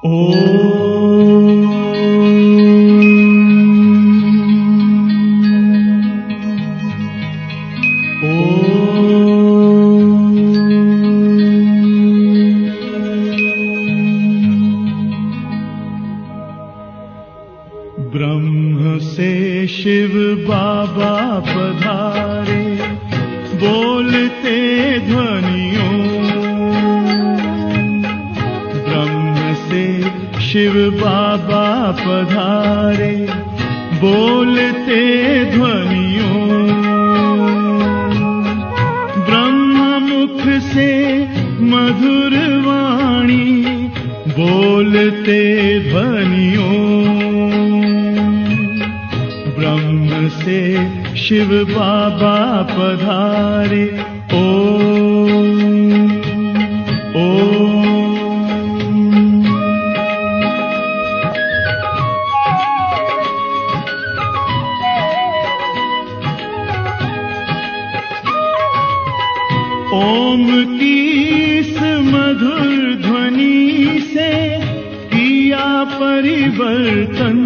ब्रह्म से शिव बाबा पधारे, बोलते ध्वनियों। ब्रह्म से शिव बाबा पधारे, बोलते ध्वनियों। ब्रह्म मुख से मधुर वाणी, बोलते ध्वनियों। ब्रह्म से शिव बाबा पधारे, ओम ओम। ओम की इस मधुर ध्वनि से किया परिवर्तन।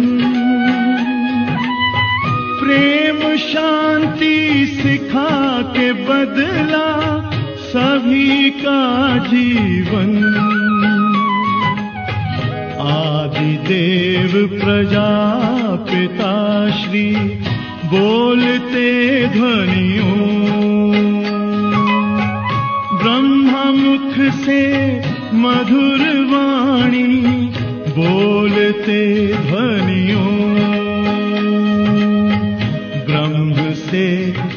प्रेम शांति सिखा के बदला सभी का जीवन। आदिदेव प्रजापिता श्री बोलते ध्वनियों। ब्रह्म मुख से मधुर वाणी, बोलते ध्वनियों। ब्रह्म से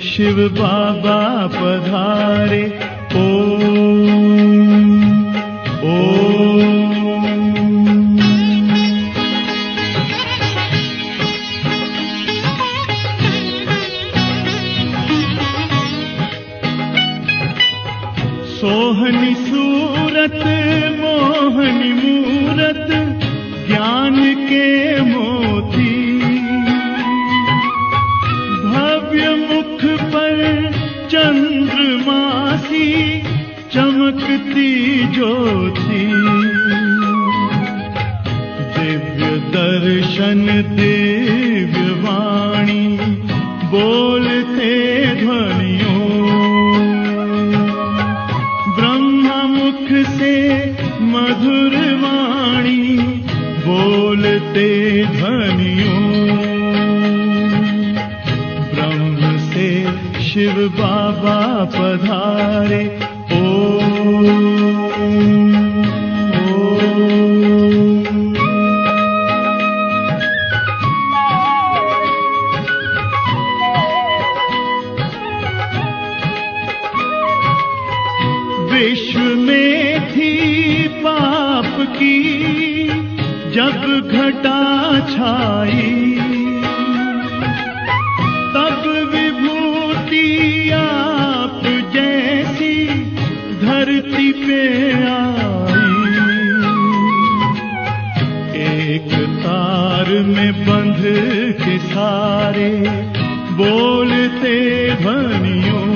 शिव बाबा पधारे, ओम ओम। सोहनी सूरत मोहनी मूरत, ज्ञान के मोती। भव्य मुख पर चंद्रमासी, चमकती ज्योति। दिव्य दर्शन दिव्य वाणी, बोलते ध्वनियों। मुख से मधुर वाणी, बोलते ध्वनियों। ब्रह्म से शिव बाबा पधारे, ओम ओम। विश्व में थी पाप की जब घटा छाई, तब विभूति आप जैसी धरती पे आई। एक तार में बंध के सारे, बोलते ध्वनियों।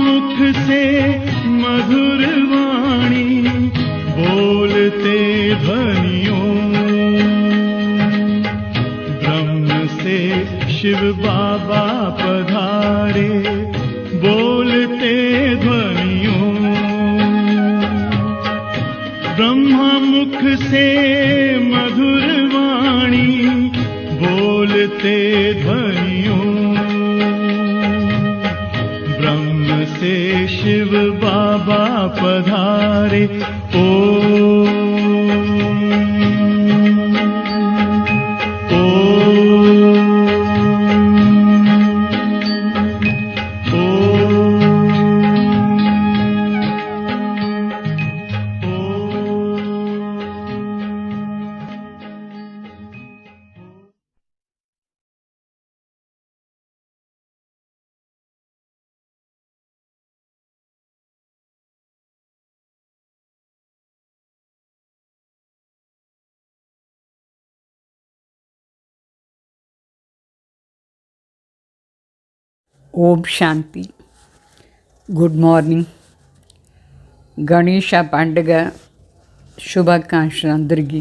मुख से मधुर वाणी, बोलते ध्वनियों। ब्रह्म से शिव बाबा पधारे, बोलते ध्वनियों। ब्रह्म मुख से मधुर वाणी, बोलते ध्वनियों। से शिव बाबा पधारे, ओम ओम शांति। Good morning. గణేష పండుగ శుభాకాంక్షలు అందరికీ.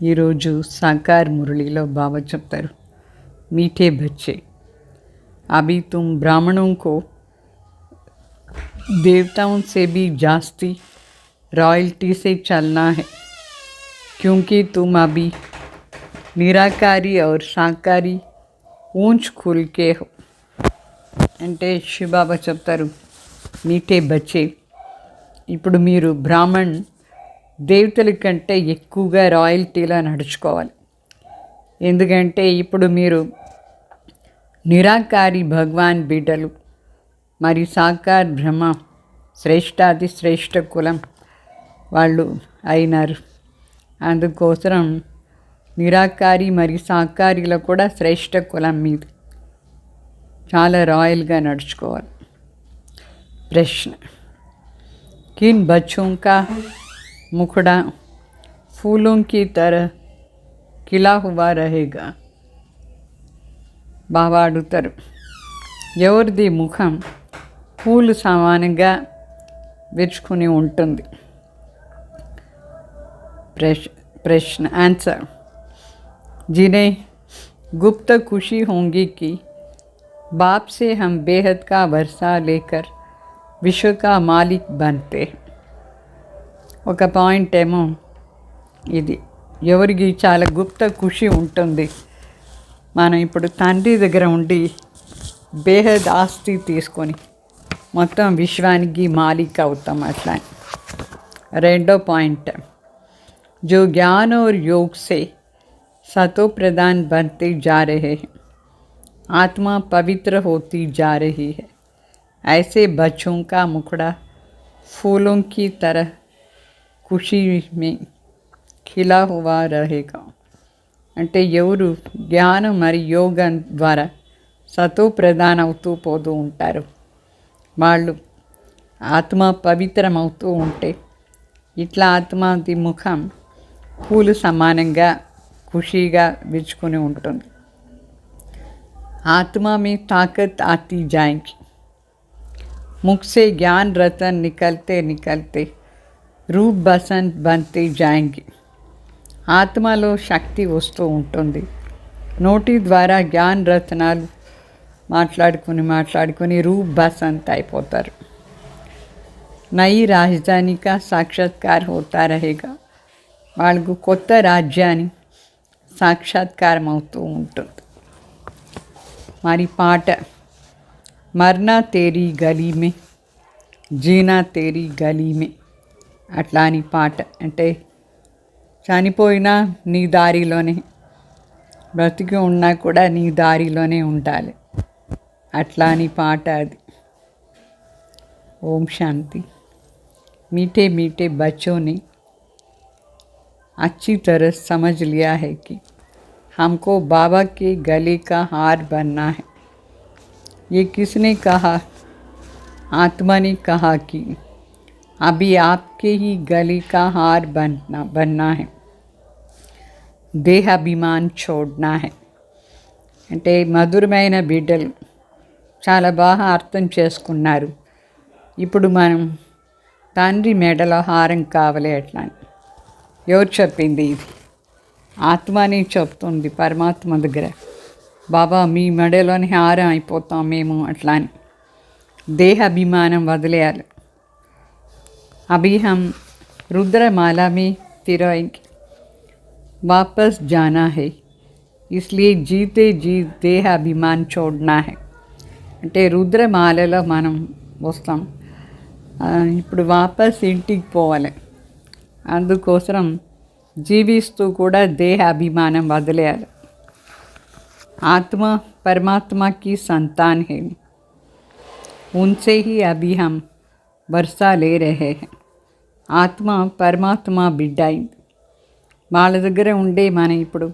ఈరోజు సాకార్ మురళిలో బాబా చెప్తారు, मीठे बच्चे अभी तुम ब्राह्मणों को देवताओं से भी जास्ती रॉयल्टी से चलना है, क्योंकि तुम अभी निराकारी और साकारी ऊंच खुल के हो. అంటే శివబాబా చెప్తారు, మీఠే బచ్చే, ఇప్పుడు మీరు బ్రాహ్మణ్ దేవతల కంటే ఎక్కువగా రాయల్టీలో నడుచుకోవాలి. ఎందుకంటే ఇప్పుడు మీరు నిరాకారి భగవాన్ బిడ్డలు, మరి సాకార్ బ్రహ్మ శ్రేష్టాది శ్రేష్ఠ కులం వాళ్ళు అయినారు. అందుకోసం నిరాకారి మరి సాకారిలో కూడా శ్రేష్ఠ కులం మీద చాలా రాయల్గా నడుచుకోవాలి. ప్రశ్న, किन बच्चों का मुखड़ा फूलों की तरह खिला हुआ रहेगा? బాబా అడుగుతారు, ఎవరిది ముఖం పూలు సమానంగా విరుచుకుని ఉంటుంది? प्रश्न आंसर, जिन्हें गुप्त खुशी होंगी कि बाप से हम बेहद का वर्षा लेकर विश्व का मालिक बनते. ఒక పాయింట్ ఏమో ఇది, ఎవరికి చాలా గుప్త ఖుషి ఉంటుంది, మనం ఇప్పుడు తండ్రి దగ్గర ఉండి బేహద్ ఆస్తి తీసుకొని మొత్తం విశ్వానికి మాలిక్ అవుతాం అట్లా. రెండో పాయింట్, जो ज्ञान और योग से सतो प्रदान बनते जा रहे हैं, आत्मा पवित्र होती जा रही है, ऐसे बच्चों का मुखड़ा फूलों की तरह खुशी में खिला हुआ रहेगा. అంటే ఎవరు జ్ఞానం మరియు యోగం ద్వారా సతో ప్రధాన అవుతూ పోతూ ఉంటారు, వాళ్ళు ఆత్మ పవిత్రమవుతూ ఉంటే ఇట్లా ఆత్మది ముఖం పూలు సమానంగా ఖుషీగా విచ్చుకొని ఉంటుంది. आत्मा में ताकत आती जाएगी, मुख से ज्ञान रतन निकलते निकलते रूप बसंत बनते जाएंगे. ఆత్మలో శక్తి వస్తూ ఉంటుంది, నోటి ద్వారా జ్ఞాన రత్నాలు మాట్లాడుకుని రూప్ బసంత్ అయిపోతారు. నయి రాజధాని కా సాక్షాత్కార్ హోతా రహేగా, వాళ్ళకు కొత్త రాజ్యాన్ని సాక్షాత్కారం అవుతూ ఉంటుంది. మరి పాట, మర్నా తేరీ గలీ మే జీనా తేరీ గలీ మే, అట్లా అని పాట. అంటే చనిపోయినా నీ దారిలోనే, బ్రతికి ఉన్నా కూడా నీ దారిలోనే ఉండాలి, అట్లా అని పాట అది. ఓం శాంతి. मीठे मीठे बच्चों ने अच्छी तरह समझ लिया है कि हमको बाबा के गले का हार बनना है. ये किसने कहा? आत्मा ने कहा कि अभी आपके ही गले का हार बनना है, देह अभिमान छोड़ना है. అంటే మధురమైన బిడ్డలు చాలా బాగా అర్థం చేసుకున్నారు. ఇప్పుడు మనం తండ్రి మెడలో హారం కావాలి అట్లా అని. ఎవరు చెప్పింది ఇది? ఆత్మని చెప్తుంది పరమాత్మ దగ్గర, బాబా మీ మెడలోని హారం అయిపోతాం మేము అట్లా అని. దేహ అభిమానం వదిలేయాలి. अभी हम रुद्रमाला में तिरंगे वापस जाना है, इसलिए जीते जी देह अभिमान छोड़ना है. అంటే రుద్రమాలలో మనం వస్తాం, ఇప్పుడు వాపస్ ఇంటికి పోవాలి. అందుకోసం జీవిస్తూ కూడా దేహ అభిమానం వదిలేయాలి. ఆత్మ परमात्मा की संतान है, उनसे ही अभी हम वर्षा ले रहे हैं. ఆత్మ పరమాత్మ బిడ్డ అయింది, వాళ్ళ దగ్గర ఉండే మనం ఇప్పుడు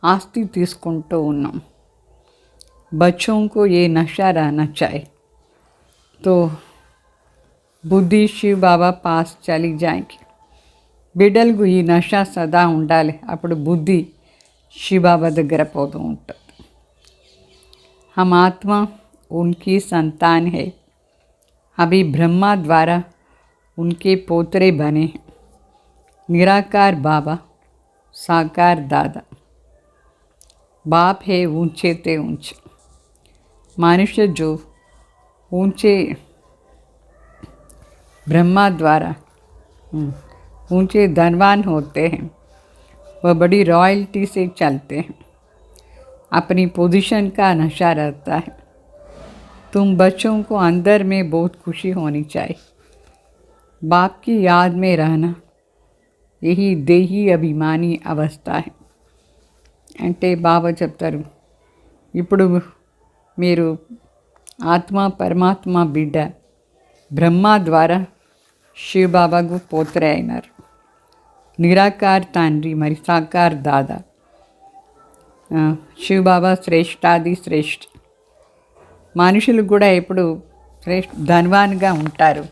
ఆస్తి తీసుకుంటూ ఉన్నాం. बच्चों को ये नशा रहना चाहिए, तो बुद्धि शिव बाबा पास चली जाएगी. బిడ్డలకు ఈ నష సదా ఉండాలి, అప్పుడు బుద్ధి శివబాబా దగ్గర పోతూ ఉంటుంది. हम आत्मा उनकी संतान है, अभी ब्रह्मा द्वारा उनके पोतरे बने हैं। निराकार बाबा, साकार दादा। बाप है ऊंचे ते ऊंचे। मनुष्य जो ऊंचे ब्रह्मा द्वारा ऊंचे धनवान होते हैं, वह बड़ी रॉयल्टी से चलते हैं। अपनी पोजीशन का नशा रहता है। तुम बच्चों को अंदर में बहुत खुशी होनी चाहिए। बाप की याद में रहना यही देही అభిమాని అవస్థ है। అంటే బాబా చెప్తారు, ఇప్పుడు మీరు ఆత్మ పరమాత్మ బిడ్డ బ్రహ్మ ద్వారా శివబాబాకు పోత్రే అయినారు. నిరాకార్ తండ్రి మరి సాకార్ దాదా. శివబాబా శ్రేష్టాది శ్రేష్ఠ. మనుషులు కూడా ఎప్పుడు ధనవాన్గా ఉంటారు.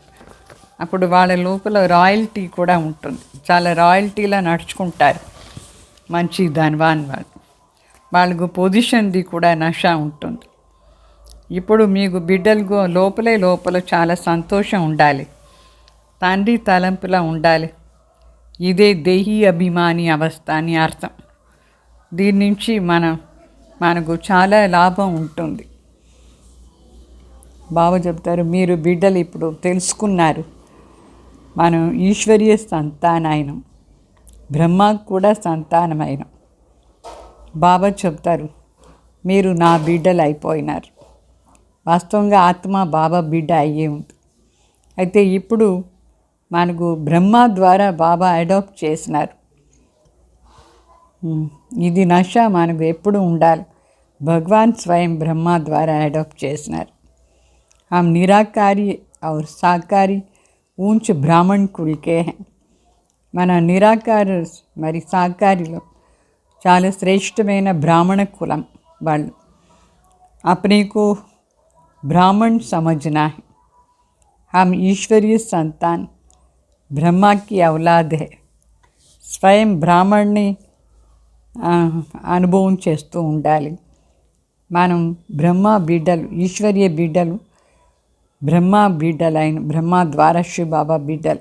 అప్పుడు వాళ్ళ లోపల రాయల్టీ కూడా ఉంటుంది. చాలా రాయల్టీలా నడుచుకుంటారు. మంచి ధనవాన్ వాళ్ళకు పొజిషన్ది కూడా నష ఉంటుంది. ఇప్పుడు మీకు బిడ్డలకు లోపల చాలా సంతోషం ఉండాలి. తండ్రి తలంపులా ఉండాలి. ఇదే దేహీ అభిమాని అవస్థ అని అర్థం. దీని నుంచి మనకు చాలా లాభం ఉంటుంది. బాబా చెప్తారు, మీరు బిడ్డలు ఇప్పుడు తెలుసుకున్నారు, మనం ఈశ్వరీయ సంతానమైనం, బ్రహ్మకు కూడా సంతానమైనం. బాబా చెప్తారు, మీరు నా బిడ్డలు అయిపోయినారు. వాస్తవంగా ఆత్మ బాబా బిడ్డ అయ్యే ఉంది. అయితే ఇప్పుడు మనకు బ్రహ్మ ద్వారా బాబా అడాప్ట్ చేసినారు. ఇది నష మనకు ఎప్పుడు ఉండాలి. భగవాన్ స్వయం బ్రహ్మ ద్వారా అడాప్ట్ చేసినారు. हम निराकारी और साकारी ऊंच ब्राह्मण कुल के हैं. మన నిరాకార మరి సాకారిలో చాలా శ్రేష్టమైన బ్రాహ్మణ కులం వాళ్ళు. अपने को ब्राह्मण समझना है. हम ईश्वरीय संतान ब्रह्मा की औलाद है. స్వయం బ్రాహ్మణ్ని అనుభవం చేస్తూ ఉండాలి. మనం బ్రహ్మ బిడ్డలు, ఈశ్వరీయ బిడ్డలు, ब्रह्मा बिड्डल आइन ब्रह्मा द्वारा शिव बाबा बिड्डल.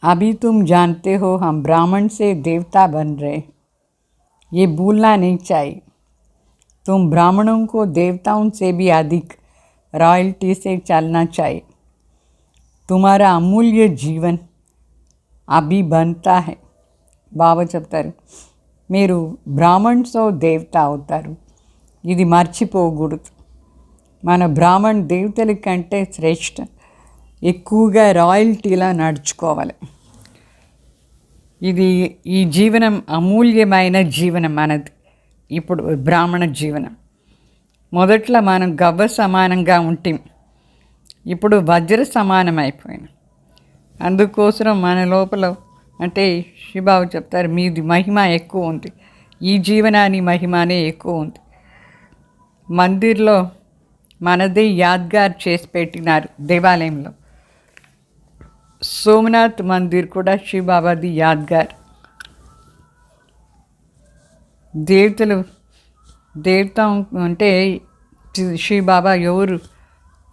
अभी तुम जानते हो हम ब्राह्मण से देवता बन रहे. ये भूलना नहीं चाहिए. तुम ब्राह्मणों को देवताओं से भी अधिक रॉयल्टी से चलना चाहिए. तुम्हारा अमूल्य जीवन अभी बनता है. बाबा చెప్తారు, మీరు బ్రాహ్మణ్స్తో దేవత అవుతారు. ఇది మర్చిపోకూడదు. మన బ్రాహ్మణ్ దేవతల కంటే శ్రేష్ఠ, ఎక్కువగా రాయల్టీలా నడుచుకోవాలి. ఇది ఈ జీవనం అమూల్యమైన జీవనం మనది. ఇప్పుడు బ్రాహ్మణ జీవనం. మొదట్లో మనం గవ్వ సమానంగా ఉంటాం, ఇప్పుడు వజ్ర సమానం అయిపోయినాం. అందుకోసం మన లోపల అంటే శివబాబు చెప్తారు, మీది మహిమ ఎక్కువ ఉంది, ఈ జీవనాన్ని మహిమనే ఎక్కువ ఉంది. మందిర్లో మనదే యాద్గార్ చేసి పెట్టినారు. దేవాలయంలో సోమనాథ్ మందిర్ కూడా శివబాబాది యాద్గార్. దేవత అంటే శివబాబా ఎవరు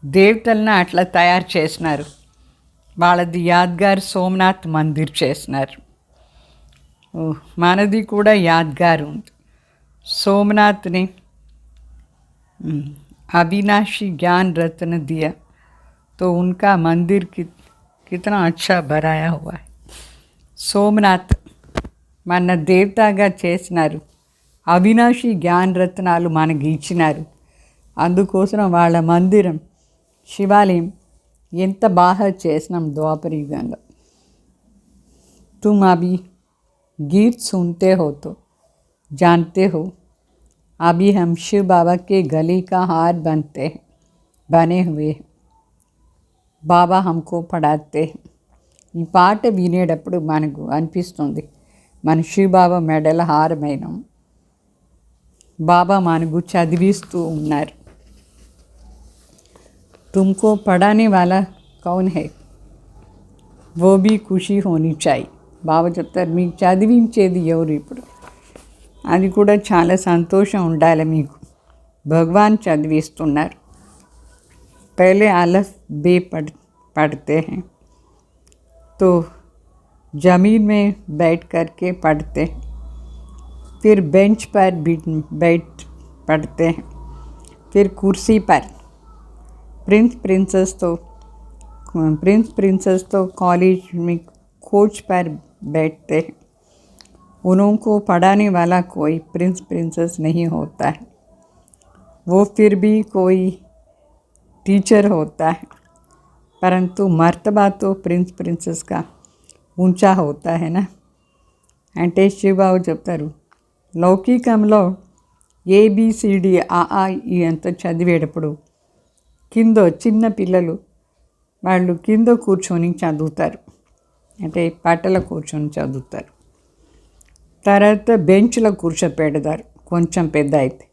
దేవతలను అట్లా తయారు చేసినారు. వాళ్ళది యాద్గార్ సోమనాథ్ మందిర్ చేసినారు. మనది కూడా యాద్గార్ ఉంది. సోమనాథ్ని अविनाशी ज्ञान रत्न दिया तो उनका मंदिर कितना अच्छा बनाया हुआ है. సోమనాథ్ మన దేవతగా చేసినారు. అవినాశి జ్ఞాన రత్నాలు మనకి ఇచ్చినారు. అందుకోసం వాళ్ళ మందిరం శివాలయం ఎంత బాగా చేసినాం ద్వాపర యుగంలో. तुम अभी गीत सुनते हो तो जानते हो अभी हम शिव बाबा के गले का हार बने हुए हैं. బాబా హమ్కో పడాతే. ఈ పాట వినేటప్పుడు మనకు అనిపిస్తుంది మన శివబాబా మెడల హారమైనాం. బాబా మనకు చదివిస్తూ ఉన్నారు. तुमको पढ़ाने वाला कौन है वो भी खुशी होनी चाहिए. బాబా చెప్తారు, మీకు చదివించేది ఎవరు? ఇప్పుడు అది కూడా చాలా సంతోషం ఉండాలి మీకు. భగవాన్ చదివిస్తున్నారు. पहले अलफ बे पढ़ते हैं, तो ज़मीन में बैठ कर के पढ़ते हैं, फिर बेंच पर बैठ पढ़ते हैं, फिर कुर्सी पर। प्रिंस प्रिंसेस तो कॉलेज में कोच पर बैठते हैं। उनको पढ़ाने वाला कोई प्रिंसेस नहीं होता है, वो फिर भी कोई टीचर होता है, परंतु मर्तबा तो प्रिंसेस का ऊंचा होता है ना। అంటే శివబాబు చెప్తారు, లౌకికంలో ఏబిసిడి ఈ అంత చదివేటప్పుడు కింద చిన్న పిల్లలు వాళ్ళు కింద కూర్చొని చదువుతారు, అంటే పట్టల కూర్చొని చదువుతారు. తర్వాత బెంచ్లో కూర్చోపెడతారు కొంచెం పెద్ద అయితే,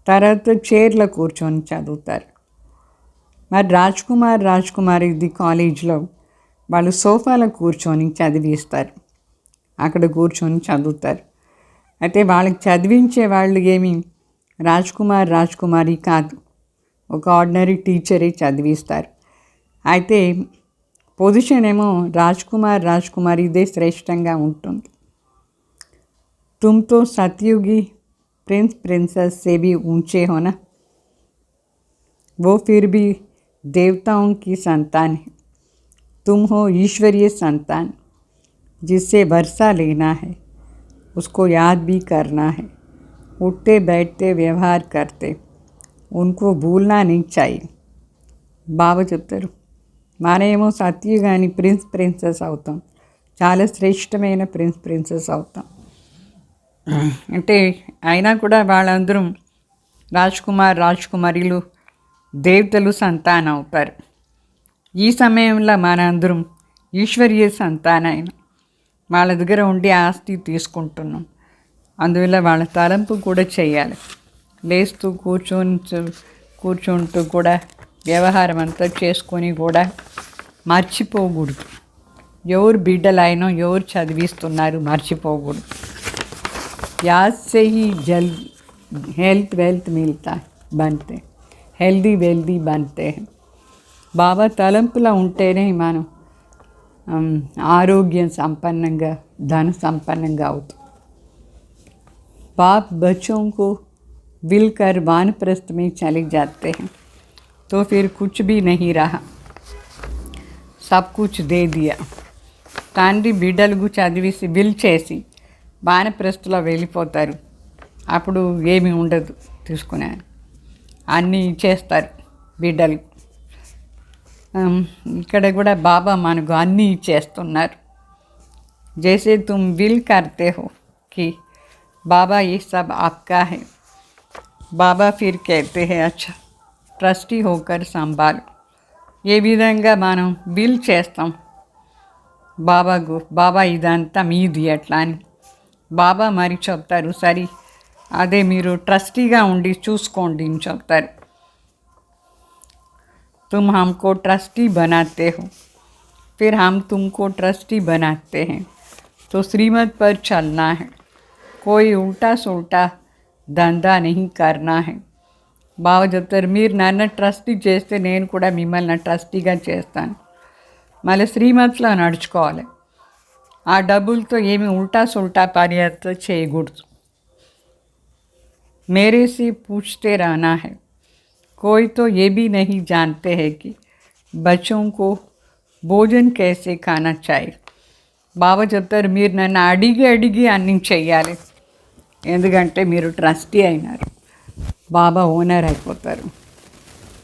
తర్వాత చైర్లో కూర్చొని చదువుతారు. మరి రాజ్కుమారి కాలేజ్లో వాళ్ళు సోఫాలో కూర్చొని చదివిస్తారు, అక్కడ కూర్చొని చదువుతారు. అయితే వాళ్ళకి చదివించే వాళ్ళు ఏమి రాజ్కుమారి కాదు, ఒక ఆర్డినరీ టీచరే చదివిస్తారు. అయితే పొజిషన్ ఏమో రాజ్కుమారిదే శ్రేష్టంగా ఉంటుంది. तुम तो सतयुगी प्रिंसेस से भी ऊंचे हो ना, वो फिर भी देवताओं की संतान है. तुम हो ईश्वरीय संतान, जिससे वर्षा लेना है, उसको याद भी करना है, उठते बैठते व्यवहार करते, उनको भूलना नहीं चाहिए. బాబా చెప్తారు, మనమేమో సత్యుగాని ప్రిన్సెస్ అవుతాం, చాలా శ్రేష్టమైన ప్రిన్సెస్ అవుతాం. అంటే అయినా కూడా వాళ్ళందరూ రాజకుమారులు దేవతలు సంతానం అవుతారు. ఈ సమయంలో మనందరం ఈశ్వరీయ సంతానం, వాళ్ళ దగ్గర ఉండి ఆస్తి తీసుకుంటున్నాం. అందువల్ల వాళ్ళ తలంపు కూడా చేయాలి. లేస్తూ కూర్చుంటూ కూడా వ్యవహారం అంతా చేసుకొని కూడా మర్చిపోకూడదు. ఎవరు బిడ్డలైనా ఎవరు చదివిస్తున్నారు మర్చిపోకూడదు. याद से ही हेल्थ वेल्थ मिलता है, बनते हेल्दी वेल्दी बनते हैं. బాబా తలంపులా ఉంటేనే మనం ఆరోగ్యం సంపన్నంగా ధన సంపన్నంగా అవుతాం. बाप बच्चों को विल कर वानप्रस्थ में चले जाते हैं, तो फिर कुछ भी नहीं रहा, सब कुछ दे दिया. తండ్రి బిడ్డలకు చదివిసి విల్ చేసి వానప్రస్థలో వెళ్ళిపోతారు, అప్పుడు ఏమీ ఉండదు తీసుకున్నాను, అన్నీ ఇచ్చేస్తారు బిడ్డలు. ఇక్కడ కూడా బాబా మనకు అన్నీ ఇచ్చేస్తున్నారు. జైసే తుమ్ విల్ కర్తే హో कि बाबा ये सब आपका है, बाबा फिर कहते हैं अच्छा ट्रस्टी होकर संभालो. ఏ విధంగా మనం విల్ చేస్తాం బాబా ఇదంతా మీది అట్లా అని. బాబా మరి చెప్తారు, సరే అదే మీరు ట్రస్టీగా ఉండి చూసుకోండి అని చెప్తారు. तुम हमको ट्रस्टी बनाते हो, फिर हम तुमको ट्रस्टी बनाते हैं, तो श्रीमत पर चलना है, कोई उल्टा सुल्टा धंधा नहीं करना है. బాబా చెప్తారు, మీరు నన్ను ట్రస్టీ చేస్తే నేను కూడా మిమ్మల్ని ట్రస్టీగా చేస్తాను, మళ్ళీ శ్రీమతిలో నడుచుకోవాలి. ఆ డబ్బులతో ఏమి ఉల్టా సుల్టా పని అంతా చేయకూడదు. मेरे से पूछते रहना है, कोई तो ये भी नहीं जानते हैं कि बच्चों को भोजन कैसे खाना चाहिए. బాబా చెప్తారు, మీరు నన్ను అడిగి అన్నీ చెయ్యాలి, ఎందుకంటే మీరు ట్రస్టీ అయినారు, బాబా ఓనర్ అయిపోతారు.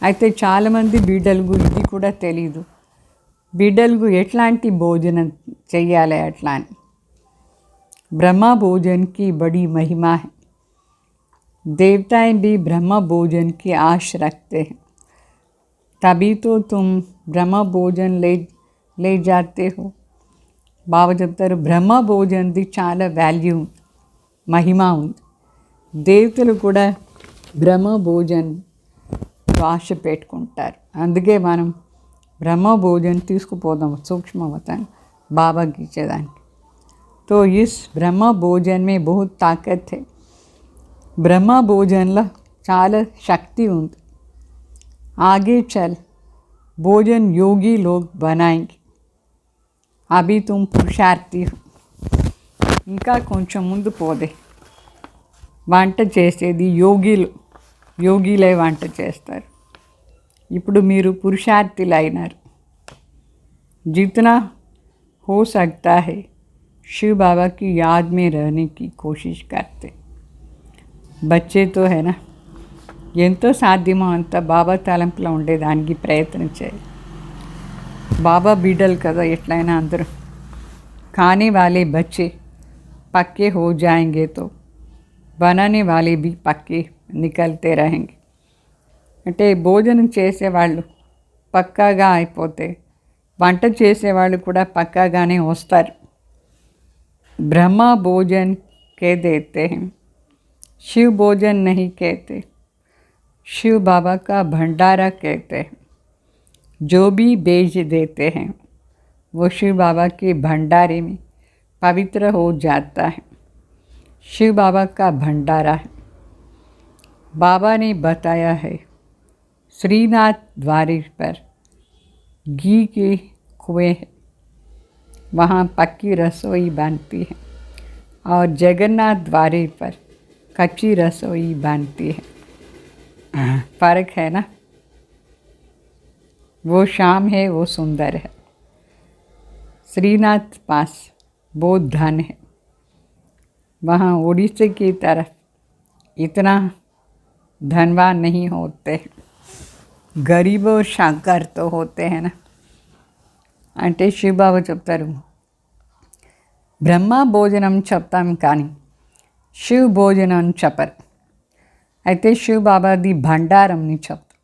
అయితే చాలామంది బిడ్డలకు ఇది కూడా తెలీదు, బిడ్డలకు ఎట్లాంటి భోజనం చెయ్యాలి అట్లా అని. బ్రహ్మ భోజన్కి బड़ी महिमा है, देवताएं भी ब्रह्म भोजन की आश रखते हैं, तभी तो तुम ब्रह्म भोजन ले जाते हो. బాబా చెప్తారు, బ్రహ్మ భోజన్ది చాలా వాల్యూ మహిమ ఉంది. దేవతలు కూడా బ్రహ్మ భోజన్ ఆశ పెట్టుకుంటారు, అందుకే మనం బ్రహ్మ భోజన్ తీసుకుపోదాం సూక్ష్మవతాన్ని బాబాకి ఇచ్చేదానికి. तो इस ब्रह्म भोजन में बहुत ताकत है, బ్రహ్మ భోజన్లో చాలా శక్తి ఉంది. आगे चल भोजन योगी लोग बनाएंगे, अभी तुम పురుషార్థి हो. ఇంకా కొంచెం ముందు పోదే వంట చేసేది యోగిలే వంట చేస్తారు. ఇప్పుడు మీరు పురుషార్థులు అయినారు. जितना हो सकता है शिव बाबा की याद में रहने की कोशिश करते. बच्चे तो है ना, ఎంతో సాధ్యమో అంత బాబా తలంపులో ఉండేదానికి ప్రయత్నం చేయాలి. బాబా బిడ్డలు కదా ఎట్లయినా అందరూ. खाने वाले बच्चे पक्के हो जाएंगे तो बनाने वाले भी पक्के निकलते रहेंगे. అంటే భోజనం చేసేవాళ్ళు పక్కాగా అయిపోతే వంట చేసేవాళ్ళు కూడా పక్కాగానే వస్తారు. ब्रह्मा भोजन कह देते हैं, शिव भोजन नहीं कहते. शिव बाबा का भंडारा कहते हैं. जो भी बेच देते हैं वो शिव बाबा के भंडारे में पवित्र हो जाता है. शिव बाबा का भंडारा है. बाबा ने बताया है श्रीनाथ द्वारे पर घी के कुएं हैं, वहाँ पक्की रसोई बनती है और जगन्नाथ द्वारे पर कच्ची रसोई बनती है. फ़र्क है ना. वो शाम है, वो सुंदर है. श्रीनाथ पास बहुत धन है, वहाँ उड़ीसा की तरफ इतना धनवान नहीं होते. गरीब और शाकर तो होते हैं ना. అంటే శివబాబా చెప్తారు, బ్రహ్మ భోజనం చెప్తాం కానీ శివ్ భోజనం చెప్పరు. అయితే శివ్ బాబాది భండారంని చెప్తారు.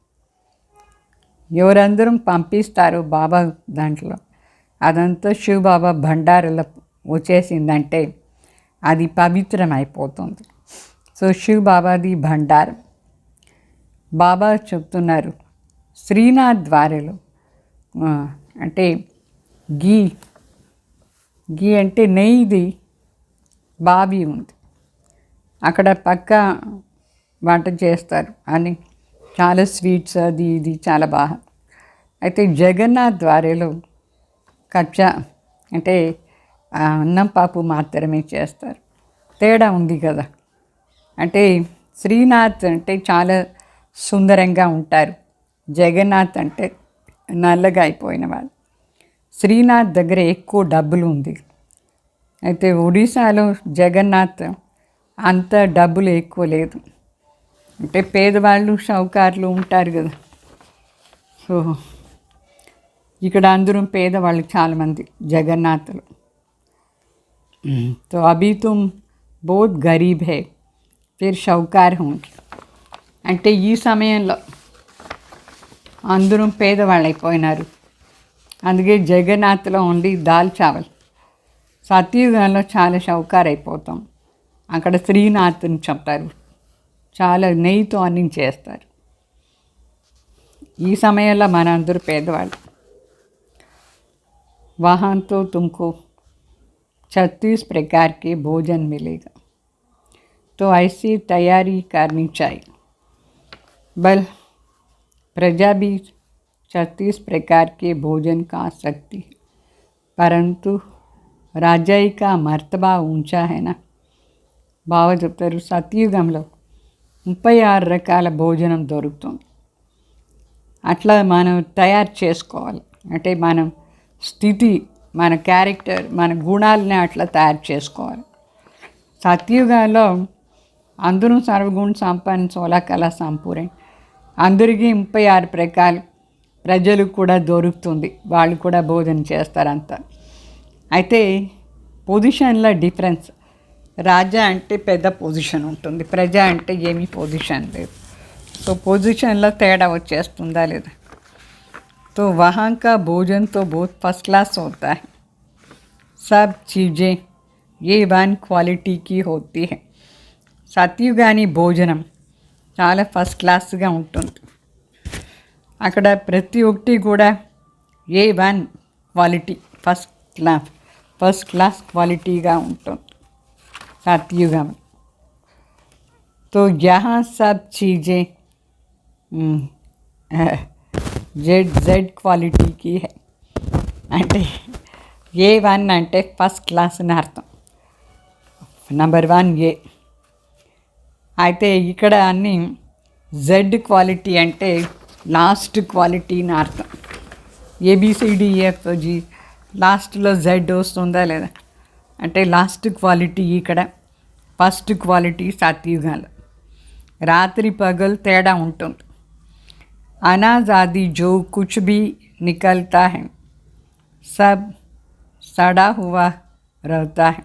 ఎవరందరం పంపిస్తారు బాబా దాంట్లో, అదంతా శివ్ బాబా భండారంలో వచ్చేసిందంటే అది పవిత్రం అయిపోతుంది. సో శివ్ బాబాది భండారం. బాబా చెప్తున్నారు శ్రీనాథ్ ద్వారలో అంటే గీ అంటే నెయ్యిది బావి ఉంది, అక్కడ పక్క వంట చేస్తారు అని చాలా స్వీట్స్ అది ఇది చాలా బాగా. అయితే జగన్నాథ్ ద్వారలో కచ్చా అంటే అన్నం పాపు మాత్రమే చేస్తారు. తేడా ఉంది కదా. అంటే శ్రీనాథ్ అంటే చాలా సుందరంగా ఉంటారు, జగన్నాథ్ అంటే నల్లగా అయిపోయిన వాళ్ళు. శ్రీనాథ్ దగ్గర ఎక్కువ డబ్బులు ఉంది. అయితే ఒడిశాలో జగన్నాథ్ అంత డబ్బులు ఎక్కువ లేదు. అంటే పేదవాళ్ళు షౌకార్లు ఉంటారు కదా. సో ఇక్కడ అందరూ పేదవాళ్ళు చాలామంది జగన్నాథ్లో. तो अभी तुम बहुत गरीब है फिर షౌకార్ होंगे. అంటే ఈ సమయంలో అందరూ పేదవాళ్ళు అయిపోయినారు. అందుకే జగన్నాథ్లో ఓన్లీ దాల్ చావల్. సత్యుగంలో చాలా షౌకార్ అయిపోతాం. అక్కడ శ్రీనాథ్ని చెప్తారు, చాలా నెయ్యితో అన్ని చేస్తారు. ఈ సమయంలో మనందరూ పేదవాళ్ళు. वहाँ तो तुमको 36 प्रकार के भोजन मिलेगा, तो ऐसी तैयारी करनी चाहिए. बल प्रजा भी 36 प्रकार के भोजन खा सकती है, परंतु राजाई का मर्तबा ऊंचा है ना. బాగా చెప్తారు సత్యుగంలో 36 రకాల భోజనం దొరుకుతుంది. అట్లా మనం తయారు చేసుకోవాలి. అంటే మనం స్థితి, మన క్యారెక్టర్, మన గుణాలని అట్లా తయారు చేసుకోవాలి. సత్యుగంలో అందరూ సర్వగుణ సంపన్న 16 కళా సంపూర్ణ, అందరికీ 36 ప్రకారం ప్రజలు కూడా దొరుకుతుంది. వాళ్ళు కూడా భోజనం చేస్తారంతా. అయితే పొజిషన్లో డిఫరెన్స్. రాజా అంటే పెద్ద పొజిషన్ ఉంటుంది, ప్రజ అంటే ఏమీ పొజిషన్ లేదు. సో పొజిషన్లో తేడా వచ్చేస్తుందా లేదా. तो वहाँ का भोजन तो बहुत फर्स्ट क्लास होता है. सब चीज़ें ये वन क्वालिटी की होती है. సత్యుగాని భోజనం చాలా ఫస్ట్ క్లాస్గా ఉంటుంది. అక్కడ ప్రతి ఒక్కటి కూడా A1 క్వాలిటీ, ఫస్ట్ క్లాస్ క్వాలిటీగా ఉంటుంది సత్యుగం. तो यहाँ सब चीज़ें జెడ్ క్వాలిటీకి అంటే A1 అంటే ఫస్ట్ క్లాస్ అని అర్థం, నంబర్ 1 ఏ. అయితే ఇక్కడ అన్ని జెడ్ క్వాలిటీ అంటే లాస్ట్ క్వాలిటీ అని అర్థం. ABCDEFG లాస్ట్లో జెడ్ వస్తుందా లేదా అంటే లాస్ట్ క్వాలిటీ. ఇక్కడ ఫస్ట్ క్వాలిటీ సత్యుగాలు, రాత్రి పగలు తేడా ఉంటుంది. अनाज आदि जो कुछ भी निकलता है सब सड़ा हुआ रहता है.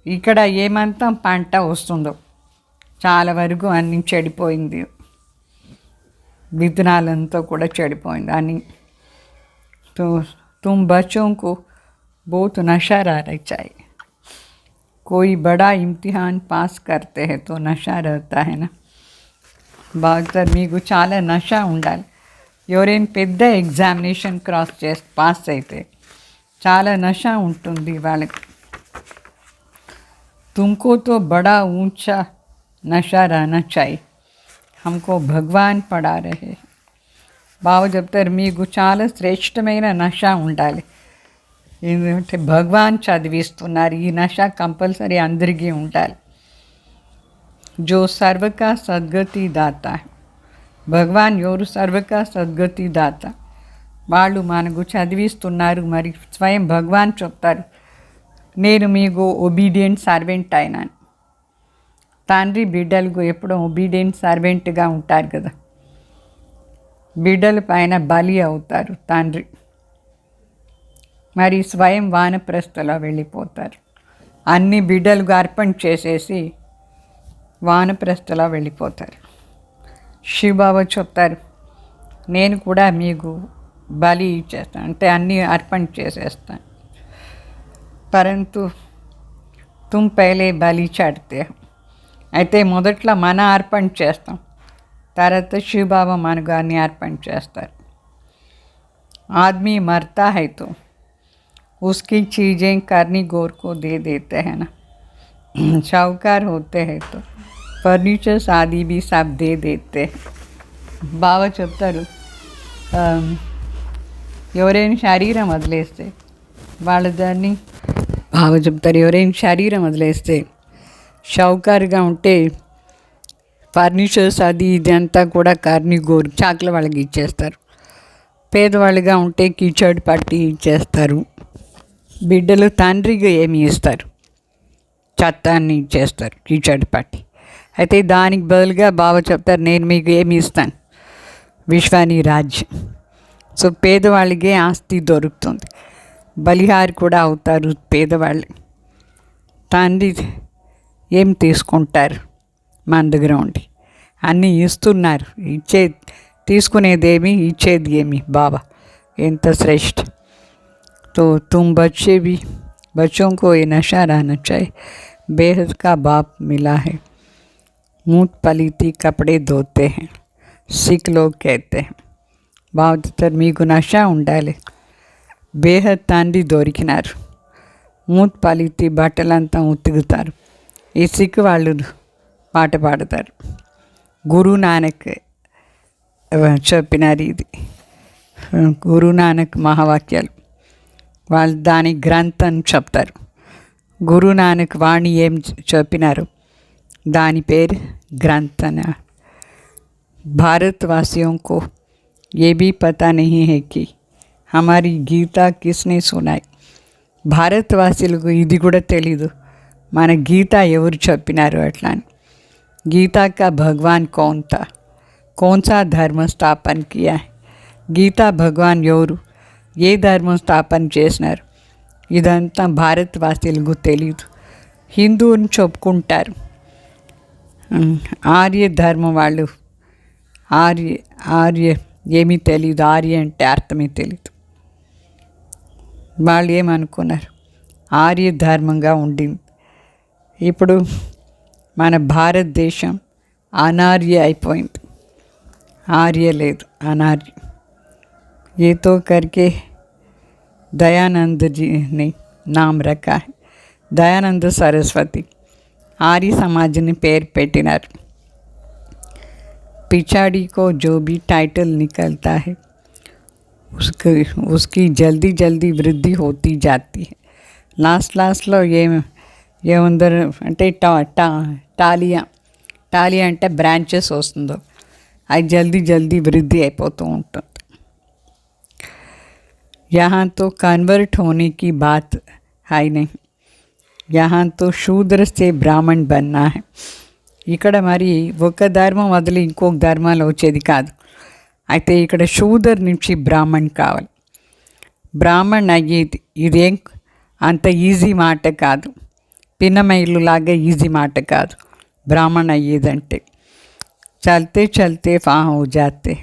ఇక్కడ ఏమంతా పంట వస్తుందో చాలా వరకు అన్నీ చెడిపోయింది, విత్తనాలంతా కూడా చెడిపోయింది అని. तो तुम बच्चों को बहुत नशा रहना चाहिए. कोई बड़ा इम्तिहान पास करते हैं तो नशा रहता है ना. బాగా మీకు చాలా నష ఉండాలి. ఎవరైనా పెద్ద ఎగ్జామినేషన్ పాస్ అయితే చాలా నష ఉంటుంది వాళ్ళకి. तुमको तो बड़ा ऊंचा नशा रहना चाहिए, हमको भगवान पढ़ा रहे. బాగా చెప్తారు మీకు చాలా శ్రేష్టమైన నష ఉండాలి, ఎందుకంటే భగవాన్ చదివిస్తున్నారు. ఈ నష కంపల్సరీ అందరికీ ఉండాలి. जो सर्व का सद्गति दाता है, భగవాన్ ఎవరు సర్వ కా సద్గతి దాత, వాళ్ళు మనకు చదివిస్తున్నారు. మరి స్వయం భగవాన్ చెప్తారు, నేను మీకు ఒబీడియంట్ సర్వెంట్ అయినాను. తండ్రి బిడ్డలకు ఎప్పుడూ ఒబీడియంట్ సర్వెంట్గా ఉంటారు కదా, బిడ్డల పైన బలి అవుతారు తండ్రి. మరి స్వయం వానప్రస్థలో వెళ్ళిపోతారు. అన్ని బిడ్డలకు అర్పణ చేసేసి వానప్రస్థలో వెళ్ళిపోతారు. శివబాబా చెప్తారు, నేను కూడా మీకు బలి ఇచ్చేస్తాను, అంటే అన్నీ అర్పణ చేసేస్తాను. పరంతు తుమ్ పహలే బలి చడితే, అయితే మొదట్లో మన అర్పణ చేస్తాం, తర్వాత శివబాబా మనకు అన్నీ అర్పణ చేస్తారు. आदमी मरता है तो उसकी चीज़ें करनी गौर को दे देते हैं ना. शाहूकार होते हैं तो फर्नीचर्स आदि भी सब दे देते. బాగా చెప్తారు, ఎవరైనా శరీరం వదిలేస్తే వాళ్ళ దాన్ని బాగా చెప్తారు. ఎవరైనా శరీరం వదిలేస్తే షౌకారుగా ఉంటే ఫర్నిచర్స్ అది ఇది అంతా కూడా కార్ని గోరు చాకుల వాళ్ళకి ఇచ్చేస్తారు. పేదవాళ్ళుగా ఉంటే కిచడ్ పట్టి ఇచ్చేస్తారు. బిడ్డలు తండ్రికి ఏమి ఇస్తారు, చెత్తాన్ని ఇచ్చేస్తారు కిచడ్ పట్టి. అయితే దానికి బదులుగా బాబా చెప్తారు, నేను మీకు ఏమి ఇస్తాను, విశ్వాని రాజ్యం. సో పేదవాళ్ళకే ఆస్తి దొరుకుతుంది, బలిహారి కూడా అవుతారు పేదవాళ్ళు. తండ్రి ఏం తీసుకుంటారు మన దగ్గర ఉండి, అన్నీ ఇస్తున్నారు. తీసుకునేదేమి ఇచ్చేది ఏమి బాబా, ఎంత శ్రేష్ఠ. तो तुम बच्चों को ये नशा रहना चाहिए. बेहद का बाप मिला है, मूत पलीती कपड़े धोते हैं सिख लोग कहते हैं. బాగా మీకు నష ఉండాలి. బేహద్ తండ్రి దొరికినారు, మూత్ పలితి బట్టలంతా ఉతుకుతారు. ఈ సిక్ వాళ్ళు పాట పాడతారు. గురు నానక్ చెప్పినారు ఇది, గురు నానక్ మహావాక్యాలు. వాళ్ళు దాని గ్రంథం చెప్తారు. గురు నానక్ వాణి ఏం చెప్పినారు దాని పేరు గ్రంథన. भारतवासियों को ये भी पता नहीं है कि हमारी गीता किसने सुनाई. భారతవాసులకు ఇది కూడా తెలీదు మన గీత ఎవరు చెప్పినారు అట్లా అని. गीता का भगवान कौन सा धर्म स्थापन किया है, గీతా భగవాన్ ఎవరు, ఏ ధర్మం స్థాపన చేసినారు, ఇదంతా భారతవాసులకు తెలీదు. హిందువుని చెప్పుకుంటారు, ఆర్య ధర్మం వాళ్ళు ఆర్య ఏమీ తెలీదు, ఆర్య అంటే అర్థమే తెలీదు. వాళ్ళు ఏమనుకున్నారు, ఆర్య ధర్మంగా ఉండింది. ఇప్పుడు మన భారతదేశం అనార్య అయిపోయింది, ఆర్య లేదు, అనార్య. ये तो करके दयानंद जी ने नाम रखा है, दयानंद सरस्वती. ఆర్య సమాజ్ని పేరు పెట్టినారు. पिछाड़ी को जो भी टाइटल निकलता है उसकी जल्दी जल्दी वृद्धि होती जाती है. లాస్ట్లో ఏముందరు అంటే టాలియా అంటే బ్రాంచెస్ వస్తుందో అది జల్దీ జల్దీ వృద్ధి అయిపోతూ ఉంటుంది. यहाँ तो कन्वर्ट होने की बात है नहीं, यहाँ तो शूद्र से ब्राह्मण बनना है. ఇక్కడ మరి ఒక ధర్మం వదిలి ఇంకొక ధర్మాలు వచ్చేది కాదు. అయితే ఇక్కడ శూదర్ నుంచి బ్రాహ్మణ్ కావాలి. బ్రాహ్మణ్ అయ్యేది ఇదేం అంత ఈజీ మాట కాదు, పిన్నమైలులాగా ఈజీ మాట కాదు బ్రాహ్మణ్ అయ్యేదంటే. చల్తే చల్తే ఫామ్ హో జాతే,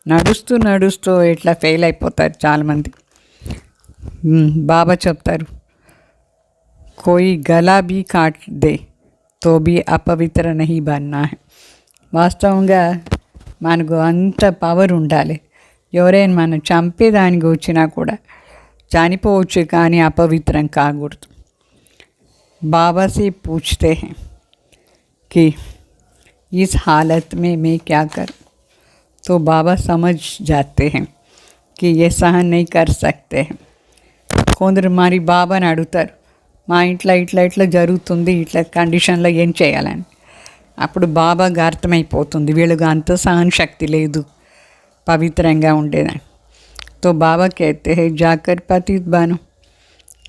నడుస్తూ నడుస్తూ ఇట్లా ఫెయిల్ అయిపోతారు చాలామంది. బాబా చెప్తారు, కోయి గలా బీ కాట్ దే తో బీ అపవిత్ర నహీ బన్నా హై. వాస్తవంగా మనకు అంత పవర్ ఉండాలి. ఎవరైనా మనం చంపేదానికి వచ్చినా కూడా చనిపోవచ్చు కానీ అపవిత్రం కాకూడదు. बाबा से पूछते हैं कि इस हालत में मैं क्या करूं, तो बाबा समझ जाते हैं कि ये सहन नहीं कर सकते हैं. కొందరు మరి బాబాని అడుగుతారు, మా ఇంట్లో ఇట్లా ఇట్లా జరుగుతుంది, ఇట్లా కండిషన్లో ఏం చేయాలని. అప్పుడు బాబాగా అర్థమైపోతుంది వీళ్ళకి అంత సహన శక్తి లేదు పవిత్రంగా ఉండేదని. तो बाबा कहते हैं जाकर पतित बनो,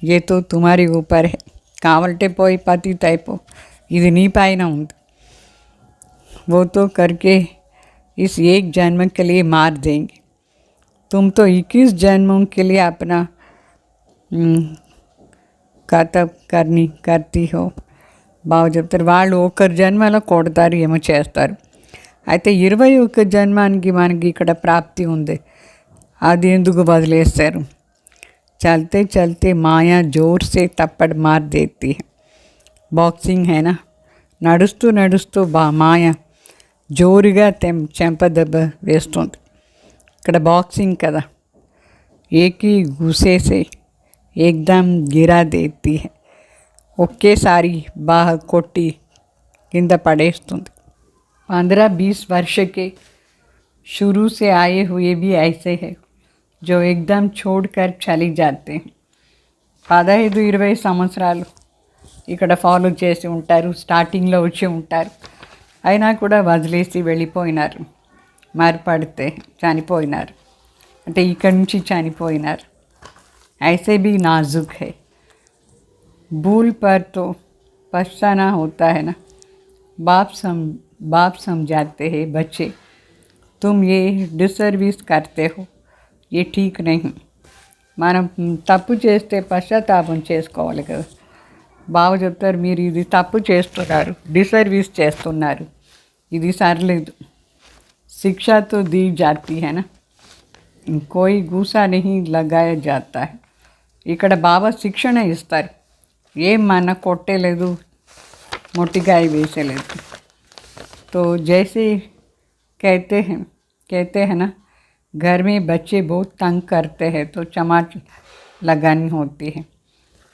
ये तो तुम्हारे ऊपर है. కావాలంటే పోయి పతిత అయిపో, ఇది నీ పైన ఉంది. वो तो करके इस एक जन्म के लिए मार देंगे, तुम तो 21 जन्मों के लिए अपना కర్తవ్ करती हो. బాగా చెప్తారు, వాళ్ళు ఒకరి జన్మలో కొడతారు ఏమో చేస్తారు. అయితే 21 జన్మానికి మనకి ఇక్కడ ప్రాప్తి ఉంది, అది ఎందుకు వదిలేస్తారు. चलते चलते माया जोर से थप्पड़ मार देती है. బాక్సింగ్ హైనా, నడుస్తూ నడుస్తూ మాయ జోరుగా చెంపదెబ్బ వేస్తుంది. ఇక్కడ బాక్సింగ్ కదా, ఏకీ గుసేసే ఏకదమ్ గిరా దేती है, ఒకేసారి బాగా కొట్టి కింద పడేస్తుంది. 15-20 वर्ष के शुरू से आए हुए भी ऐसे है जो एकदम छोड़कर चली जाते हैं. 15-20 సంవత్సరాలు ఇక్కడ ఫాలో చేసి ఉంటారు, స్టార్టింగ్లో వచ్చి ఉంటారు, అయినా కూడా వదిలేసి వెళ్ళిపోయినారు. మారిపడితే చనిపోయినారు, అంటే ఇక్కడి నుంచి చనిపోయినారు. ऐसे भी नाजुक है, भूल पर तो पछताना होता है ना. बाप समझाते हैं, बच्चे तुम ये डिसर्विस करते हो, ये ठीक नहीं. మనం తప్పు చేస్తే పశ్చాత్తాపం చేసుకోవాలి కదా. బావ చెప్తారు, మీరు ఇది తప్పు చేస్తున్నారు, డిసర్వీస్ చేస్తున్నారు, ఇది సరిలేదు. శిక్ష తో दी जाती है ना, कोई गुस्सा नहीं लगाया जाता है. ఇక్కడ బాబా శిక్షణ ఇస్తారు, ఏం మన కొట్టేలేదు, మొట్టికాయ వేసేలేదు. तो जैसे कहते हैं ना, घर में बच्चे बहुत तंग करते हैं तो चमाट लगानी होती है.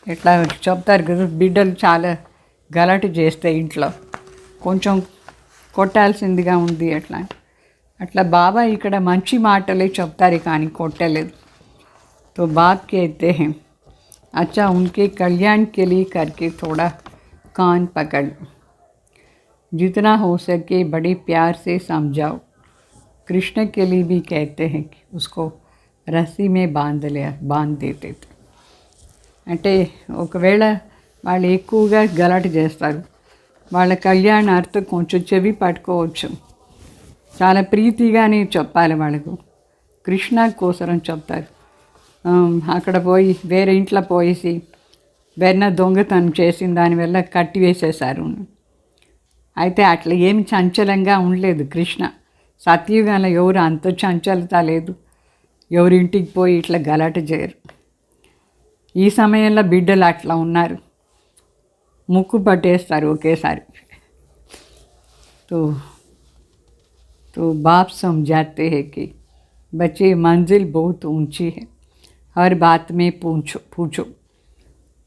ఇట్లా చెప్తారు కదా, బిడ్డలు చాలా గలాట చేస్తే ఇంట్లో కొంచెం కొట్టాల్సిందిగా ఉంది అట్లా బాబా ఇక్కడ మంచి మాటలే చెప్తారు కానీ కొట్టలేదు. तो बाप कहते हैं, अच्छा उनके कल्याण के लिए करके थोड़ा कान पकड़, जितना हो सके बड़े प्यार से समझाओ. कृष्ण के लिए भी कहते हैं कि उसको रस्सी में बांध देते थे. అంటే ఒకవేళ వాళ్ళు ఎక్కువగా గలాట చేస్తారు, వాళ్ళ కళ్యాణార్థం కొంచెం చెవి పట్టుకోవచ్చు, చాలా ప్రీతిగానే చెప్పాలి వాళ్ళకు. కృష్ణ కోసరం చెప్తారు. అక్కడ పోయి వేరే ఇంట్లో పోయేసి వెన్న దొంగతనం చేసిన దానివల్ల కట్టి వేసేశారు. అయితే అట్లా ఏమి చంచలంగా ఉండలేదు కృష్ణ. సత్యుగంలో ఎవరు అంత చంచలత లేదు, ఎవరింటికి పోయి ఇట్లా గలాట చేయరు. ఈ సమయంలో బిడ్డలు అట్లా ఉన్నారు, ముక్కు పట్టేస్తారు ఒకేసారి. तो बाप समझाते हैं कि बच्चे मंजिल बहुत ऊंची है, हर बात में पूछो.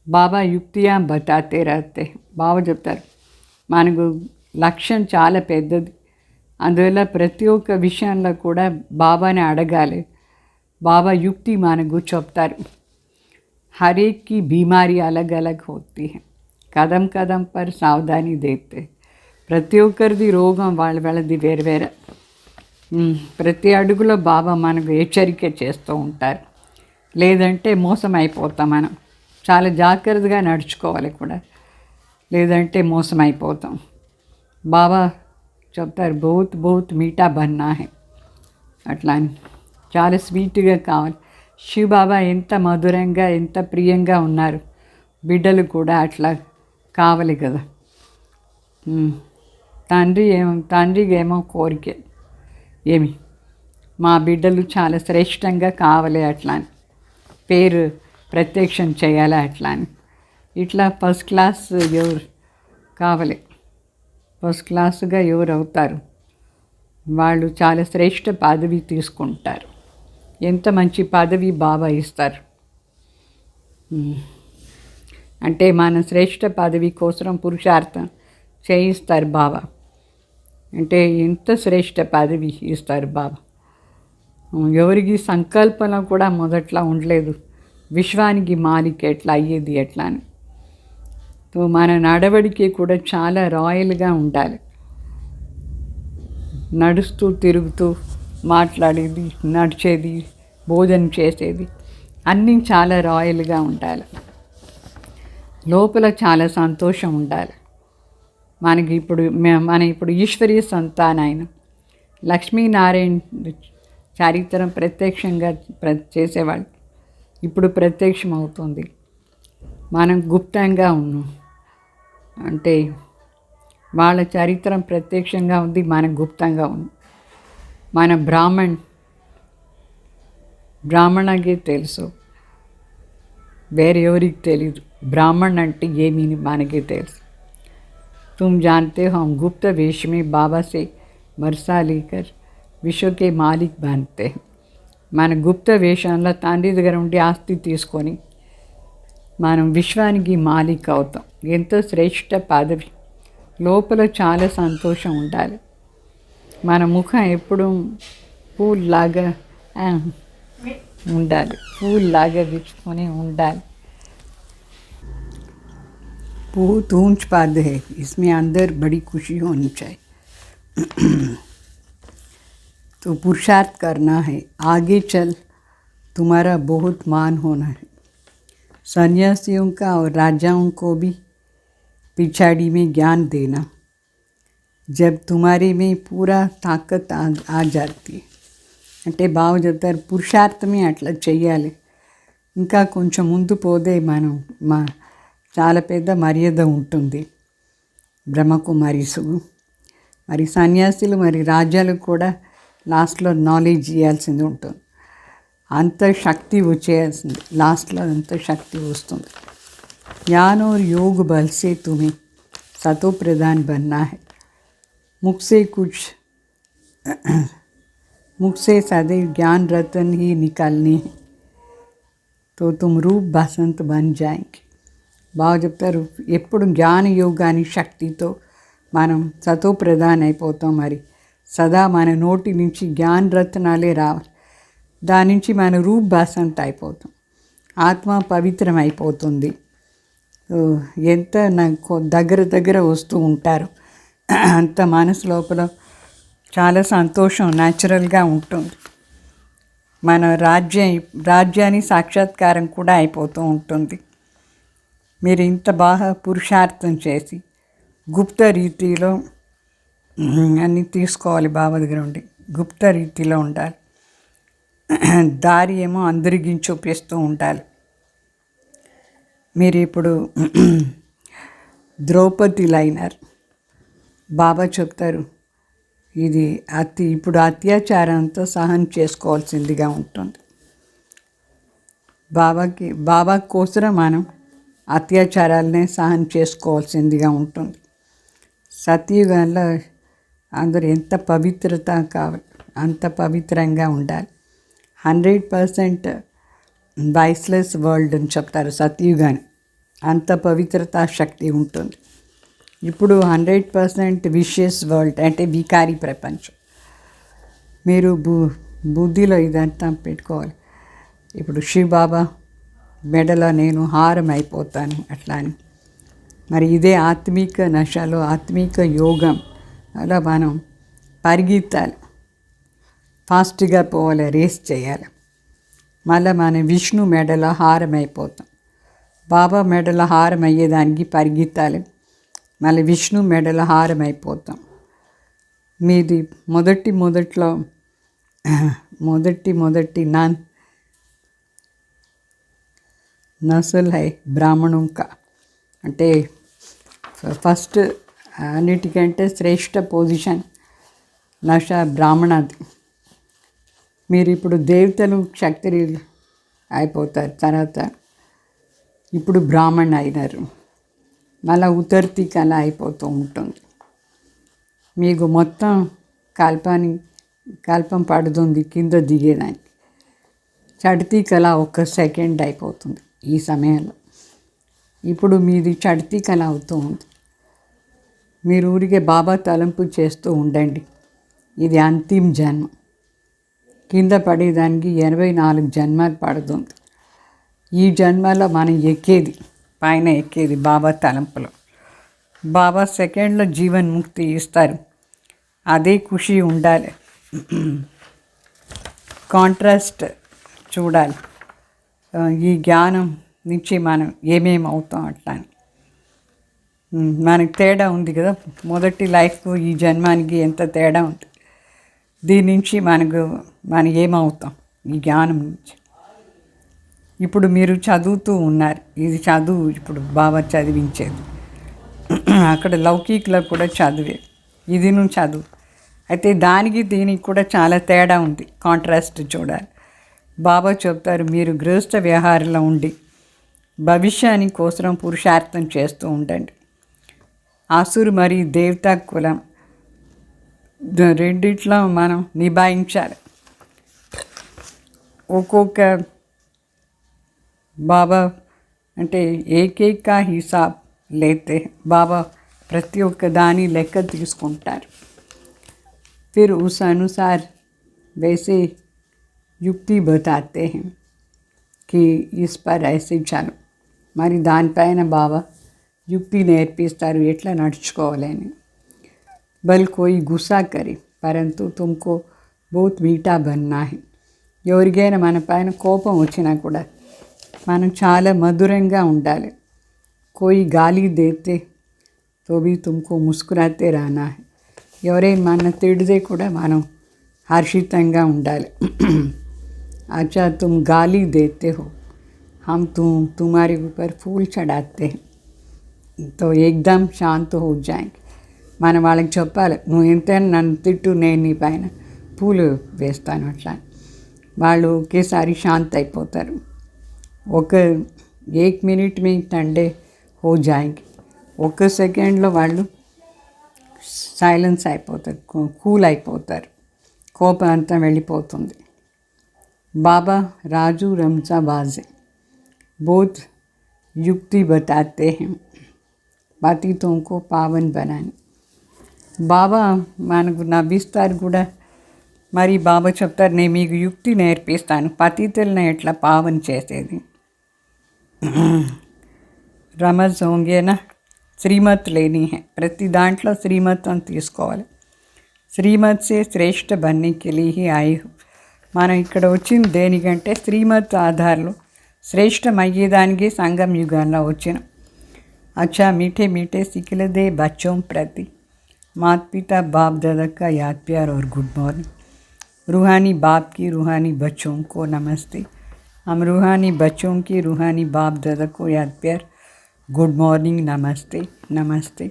బాబా యుక్తియా బతాతే రహతే. బాబా చెప్తారు, మనకు లక్ష్యం చాలా పెద్దది, అందువల్ల ప్రతి ఒక్క విషయంలో కూడా బాబాని అడగాలి. బాబా యుక్తి మనకు చెప్తారు. हर एक की बीमारी अलग अलग होती है, కదం కదం పర్ సావధాని దేతే. ప్రతి ఒక్కరిది రోగం వాళ్ళది వేరు వేరే. ప్రతి అడుగులో బాబా మనకు హెచ్చరిక చేస్తూ ఉంటారు. లేదంటే మోసం అయిపోతాం. మనం చాలా జాగ్రత్తగా నడుచుకోవాలి కూడా, లేదంటే మోసం అయిపోతాం. బాబా చెప్తారు బహుత్ బహుత్ మీఠా బన్నా హై, అట్లా అని చాలా స్వీట్గా కావాలి. శివ్ బాబా ఎంత మధురంగా ఎంత ప్రియంగా ఉన్నారు. బిడ్డలు కూడా అట్లా కావాలి కదా. తండ్రికి ఏమో కోరిక ఏమి మా బిడ్డలు చాలా శ్రేష్టంగా కావాలి అట్లా అని, పేరు ప్రత్యక్షం చేయాలి అట్లా అని. ఇట్లా ఫస్ట్ క్లాస్ ఎవరు కావాలి, ఫస్ట్ క్లాస్గా ఎవరు అవుతారు వాళ్ళు చాలా శ్రేష్ఠ పదవి తీసుకుంటారు. ఎంత మంచి పదవి బాబా ఇస్తారు. అంటే మన శ్రేష్ఠ పదవి కోసం పురుషార్థం చేయిస్తారు బాబా. అంటే ఎంత శ్రేష్ఠ పదవి ఇస్తారు బాబా. ఎవరికి సంకల్పన కూడా మొదట్లో ఉండలేదు, విశ్వానికి మాలిక్ ఎట్లా అయ్యేది ఎట్లా అని. మన నడవడికి కూడా చాలా రాయల్గా ఉండాలి. నడుస్తూ తిరుగుతూ మాట్లాడేది, నడిచేది, భోజనం చేసేది అన్నీ చాలా రాయల్గా ఉండాలి. లోపల చాలా సంతోషం ఉండాలి. మనకి ఇప్పుడు ఈశ్వరీయ సంతానాయన లక్ష్మీనారాయణ చరిత్ర ప్రత్యక్షంగా చేసేవాళ్ళు ఇప్పుడు ప్రత్యక్షం అవుతుంది. మనం గుప్తంగా ఉన్నాం. అంటే వాళ్ళ చరిత్ర ప్రత్యక్షంగా ఉంది, మనం గుప్తంగా ఉంది. మన బ్రాహ్మణకి తెలుసు, వేరే ఎవరికి తెలీదు. బ్రాహ్మణ్ అంటే ఏమీ మనకి తెలుసు. तुम जानते हो हम गुप्त वेश में बाबा से मरसा लेकर विश्व के मालिक बनते हैं. మన గుప్త వేషంలో తండ్రి దగ్గర ఉండి ఆస్తి తీసుకొని మనం విశ్వానికి మాలిక్ అవుతాం. ఎంతో శ్రేష్ఠ పదవి. లోపల చాలా సంతోషం ఉండాలి. మన ముఖం ఎప్పుడు పూల్లాగా ఉండాలి, పూల్లాగా విచ్చుకొని ఉండాలి. बहुत ऊंच पद है, इसमें अंदर बड़ी खुशी होनी चाहिए. तो पुरुषार्थ करना है, आगे चल तुम्हारा बहुत मान होना है. सन्यासियों का और राजाओं को भी पिछाड़ी में ज्ञान देना. जब तुम्हारे में पूरा ताकत आ जाती है. అంటే బాగా చెప్తారు పురుషార్థమే అట్లా చెయ్యాలి. ఇంకా కొంచెం ముందు పోతే మనం చాలా పెద్ద మర్యాద ఉంటుంది. బ్రహ్మకుమారీసు మరి సన్యాసులు మరి రాజ్యాలకు కూడా లాస్ట్లో నాలెడ్జ్ ఇవ్వాల్సింది ఉంటుంది. అంత శక్తి వచ్చేయాల్సింది, లాస్ట్లో అంత శక్తి వస్తుంది. ज्ञान और योग बल से तुम्हें सतो प्रधान बनना है. मुख से सदैव ज्ञान रतन ही निकालने हैं, तो तुम रूप बसंत बन जाएंगे. బాగా చెప్తారు. ఎప్పుడు జ్ఞాన యోగాని శక్తితో మనం సతో ప్రధాన్ అయిపోతాం. మరి సదా మన నోటి నుంచి జ్ఞాన రత్నాలే రావాలి. దాని నుంచి మన రూప్ బసంత్ అయిపోతాం, ఆత్మ పవిత్రం అయిపోతుంది. ఎంత నాకు దగ్గర వస్తూ ఉంటారు, అంత మనసు లోపల చాలా సంతోషం న్యాచురల్గా ఉంటుంది. మన రాజ్యాన్ని సాక్షాత్కారం కూడా అయిపోతూ ఉంటుంది. మీరు ఇంత బాగా పురుషార్థం చేసి గుప్త రీతిలో అన్నీ తీసుకోవాలి. బాబా దగ్గర ఉండి గుప్త రీతిలో ఉండాలి. దారి ఏమో అందరికీ చూపిస్తూ ఉండాలి. మీరు ఇప్పుడు ద్రౌపదిలైనారు. బాబా చెప్తారు ఇది ఇప్పుడు అత్యాచారంతో సహనం చేసుకోవాల్సిందిగా ఉంటుంది. బాబా కోసం మనం అత్యాచారాలనే సహనం చేసుకోవాల్సిందిగా ఉంటుంది. సత్యయుగంలో అందరూ ఎంత పవిత్రత కావాలి, అంత పవిత్రంగా ఉండాలి. 100% వైస్లెస్ వరల్డ్ అని చెప్తారు సత్యయుగాన్ని. అంత పవిత్రతా శక్తి ఉంటుంది. ఇప్పుడు 100% విషియస్ వరల్డ్ అంటే వికారి ప్రపంచం. మీరు బుద్ధిలో ఇదంతా పెట్టుకోవాలి. ఇప్పుడు శివ్ బాబా మెడలో నేను హారం అయిపోతాను అట్లా అని. మరి ఇదే ఆత్మిక నశలో ఆత్మిక యోగం అలా మనం పరిగెత్తాలి, ఫాస్ట్గా పోవాలి, రేస్ చేయాలి. మళ్ళీ మనం విష్ణు మెడలో హారం అయిపోతాం. బాబా మెడలో హారం అయ్యేదానికి పరిగెత్తాలి, మళ్ళీ విష్ణు మెడలో హారం అయిపోతాం. మీది మొదట్లో మొదటి నసల్ హై బ్రాహ్మణం కా అంటే ఫస్ట్ అన్నిటికంటే శ్రేష్ఠ పొజిషన్ నష బ్రాహ్మణది. మీరు ఇప్పుడు దేవతలు క్షత్రియులు అయిపోతారు, తర్వాత ఇప్పుడు బ్రాహ్మణ అయినారు, మళ్ళీ ఉతర్తి కళ అయిపోతూ ఉంటుంది. మీకు మొత్తం కల్పం పడుతుంది కింద దిగేదానికి. చడితి కళ 1 సెకండ్ అయిపోతుంది ఈ సమయంలో. ఇప్పుడు మీది చడితి కళ అవుతూ ఉంది. మీరు ఊరికే బాబా తలంపు చేస్తూ ఉండండి. ఇది అంతిమ జన్మ. కింద పడేదానికి 84 జన్మలు పడుతుంది. ఈ జన్మలో మనం పైన ఎక్కేది బాబా తలంపులో. బాబా సెకండ్లో జీవన్ముక్తి ఇస్తారు. అదే ఖుషి ఉండాలి. కాంట్రాస్ట్ చూడాలి. ఈ జ్ఞానం నుంచి మనం ఏమేమి అవుతాం అట్లా అని. మనకు తేడా ఉంది కదా, మొదటి లైఫ్కు ఈ జన్మానికి ఎంత తేడా ఉంది. దీని నుంచి మనం ఏమవుతాం ఈ జ్ఞానం నుంచి. ఇప్పుడు మీరు చదువుతూ ఉన్నారు, ఇది చదువు ఇప్పుడు బాబా చదివించేది. అక్కడ లౌకికలో కూడా చదివే, ఇది నువ్వు చదువు. అయితే దీనికి కూడా చాలా తేడా ఉంది, కాంట్రాస్ట్ చూడాలి. బాబా చెప్తారు, మీరు గృహస్థ వ్యవహారంలో ఉండి భవిష్యాన్ని కోసం పురుషార్థం చేస్తూ ఉండండి. ఆసురు మరియు దేవతా కులం రెండిట్లో మనం నిభాయించాలి. ఒక్కొక్క బాబా అంటే ఏకైక హిసాబ్ లేతే బాబా ప్రతి ఒక్క దాని లెక్క తీసుకుంటారు. फिर उस अनुसार वैसे युक्ति बताते हैं कि इस पर ऐसे चलो. మరి దానిపైన బాబా యుక్తి నేర్పిస్తారు ఎట్లా నడుచుకోవాలని. బల్ కోయి గుస్సా కరి పరంతు తుమ్కో బహుత్ మీఠా బన్నా హై. ఎవరికైనా మన పైన కోపం వచ్చినా కూడా మనం చాలా మధురంగా ఉండాలి. కోయి గాలి దేతే తో భీ తుమ్కో ముస్కురాతే రహనా హై. ఎవరైనా మన తిడితే కూడా మనం హర్షితంగా ఉండాలి. అచ్చా తుమ్ గాలి దేతే హో, हम तुम्हारे ऊपर फूल चढ़ाते हैं तो एकदम शांत हो जाएंगे. మనం వాళ్ళకి చెప్పాలి, నువ్వు ఎంతైనా నన్ను తిట్టు, నేను నీ పైన పూలు వేస్తాను అట్లా. వాళ్ళు ఒకేసారి శాంత అయిపోతారు. 1 మినిట్ మీ ఠండే హో జాయింగ్. 1 సెకండ్లో వాళ్ళు సైలెన్స్ అయిపోతారు, కూల్ అయిపోతారు, కోపం అంతా వెళ్ళిపోతుంది. బాబా రాజు రంజా బాజే बहुत युक्ति बताते हैं పతితో పావన్ బనాని. బాబా మనకు నవ్విస్తారు కూడా. మరి బాబా చెప్తారు, నేను మీకు యుక్తి నేర్పిస్తాను పతితులను ఎట్లా పావన్ చేసేది. రమజ్ హోంగేనా శ్రీమత్ లేని హై. ప్రతి దాంట్లో శ్రీమత్వం తీసుకోవాలి. శ్రీమత్ సే శ్రేష్ఠ బన్నీకి లిహి ఆయు. మనం ఇక్కడ వచ్చింది దేనికంటే శ్రీమత్ ఆధార్లో శ్రేష్టమయ్యేదానికి సంగం యుగాల్లో వచ్చిన. अच्छा मीठे मीठे सिखलदे बच्चों प्रति माता पिता बाप दादा का याद प्यार और गुड मॉर्निंग. रूहानी बाप की रूहानी बच्चों को नमस्ते. हम रूहानी बच्चों की रूहानी बाप दादा को याद प्यार गुड मॉर्निंग, नमस्ते नमस्ते.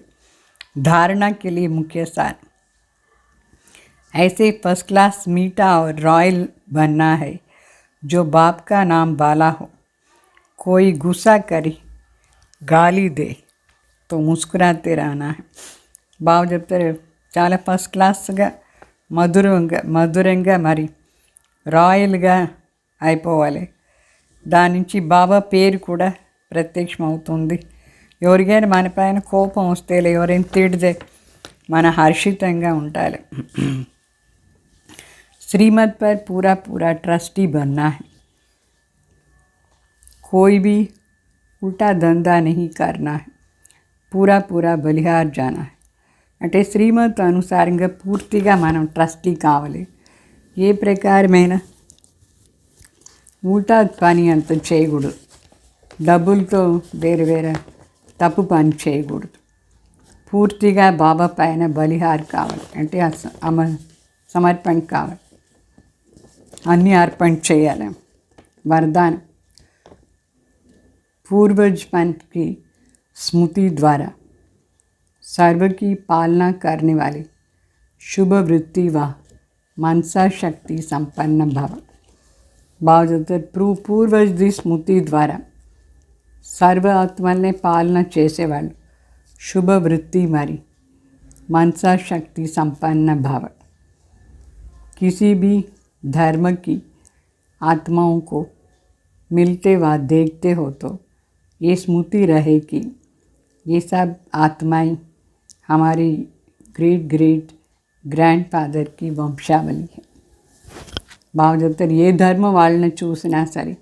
धारणा के लिए मुख्य सार. ऐसे फर्स्ट क्लास मीठा और रॉयल बनना है जो बाप का नाम वाला हो. कोई गुस्सा करे గాలి దే తో ముస్కురాతే రానా. బాబు చెప్తారు, చాలా ఫస్ట్ క్లాస్గా మధురంగా మరి రాయల్గా అయిపోవాలి. దాని నుంచి బాబా పేరు కూడా ప్రత్యక్షం అవుతుంది. ఎవరికైనా మన పైన కోపం వస్తే ఎవరైనా తిడితే మన హర్షితంగా ఉండాలి. श्रीमत पर पूरा पूरा ट्रस्टी बनना है. कोई भी उल्टा धंधा नहीं करना है. पूरा पूरा बलिहार जाना है. అంటే శ్రీమత్ అనుసారంగా పూర్తిగా మనం ట్రస్టీ కావాలి. ఏ ప్రకారమైన ఉల్టా పని అంత చేయకూడదు. డబ్బులతో వేరే వేరే తప్పు పని చేయకూడదు. పూర్తిగా బాబా పైన బలిహార్ కావాలి, అంటే సమర్పణ కావాలి, అన్నీ अर्पण చేయాలి. वरदान पूर्वज पंथ की स्मृति द्वारा सर्व की पालना करने वाली शुभ वृत्ति व मनसा शक्ति संपन्न भव. బాగుంది. పూర్వజ్ ది స్మృతి ద్వారా సర్వ ఆత్మల్ని పాలన చేసేవాళ్ళు शुभ वृत्ति మరి मनसा शक्ति संपन्न भव. किसी भी धर्म की आत्माओं को मिलते व देखते हो तो ये स्मृति रहे कि ये सब आत्माएं हमारी ग्रेट ग्रेट ग्रैंडफादर की वंशावली है. బాగా చెప్తారు. ఏ ధర్మం వాళ్ళని చూసినా సరే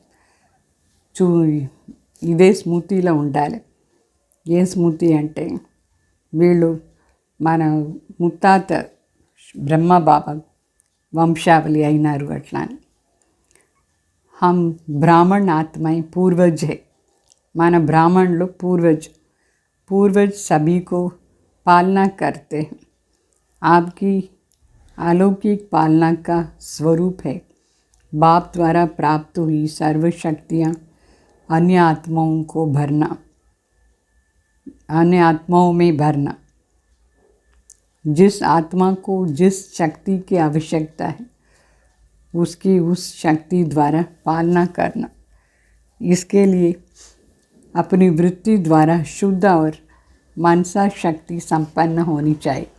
ఇదే స్మృతిలో ఉండాలి. ఏ స్మృతి అంటే వీళ్ళు మన ముత్తాత బ్రహ్మ బాబా వంశావళి అయినారు అట్లా అని. हम ब्राह्मण आत्माएं पूर्वज है. माना ब्राह्मण लोग पूर्वज सभी को पालना करते हैं. आपकी अलौकिक पालना का स्वरूप है. बाप द्वारा प्राप्त हुई सर्व शक्तियाँ अन्य आत्माओं को भरना, अन्य आत्माओं में भरना. जिस आत्मा को जिस शक्ति की आवश्यकता है उसकी उस शक्ति द्वारा पालना करना. इसके लिए अपनी वृत्ति द्वारा शुद्ध और मनसा शक्ति संपन्न होनी चाहिए.